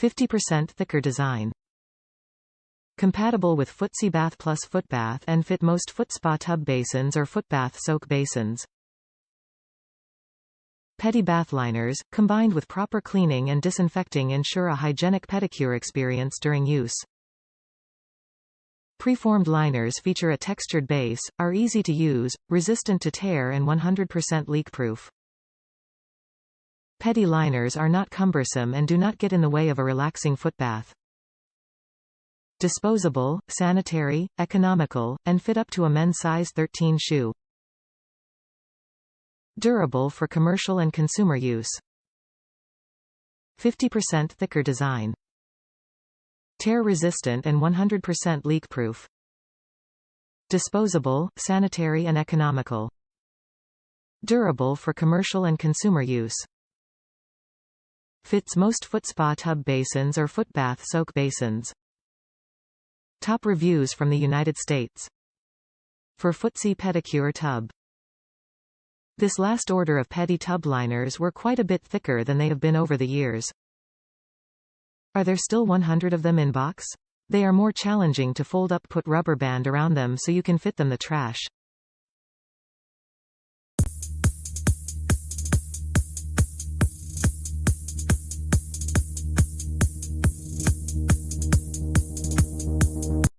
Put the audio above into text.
50% thicker design. Compatible with Footsie Bath Plus Footbath and fit most foot spa tub basins or footbath soak basins. Pedi bath liners, combined with proper cleaning and disinfecting, ensure a hygienic pedicure experience during use. Preformed liners feature a textured base, are easy to use, resistant to tear and 100% leak-proof. Pedi liners are not cumbersome and do not get in the way of a relaxing footbath. Disposable, sanitary, economical, and fit up to a men's size 13 shoe. Durable for commercial and consumer use. 50% thicker design. Tear-resistant and 100% leak-proof. Disposable, sanitary and economical. Durable for commercial and consumer use. Fits most foot spa tub basins or footbath soak basins. Top reviews from the United States. For Footsie pedicure tub. This last order of Pedi tub liners were quite a bit thicker than they have been over the years. Are there still 100 of them in box? They are more challenging to fold up. Put rubber band around them so you can fit them the trash.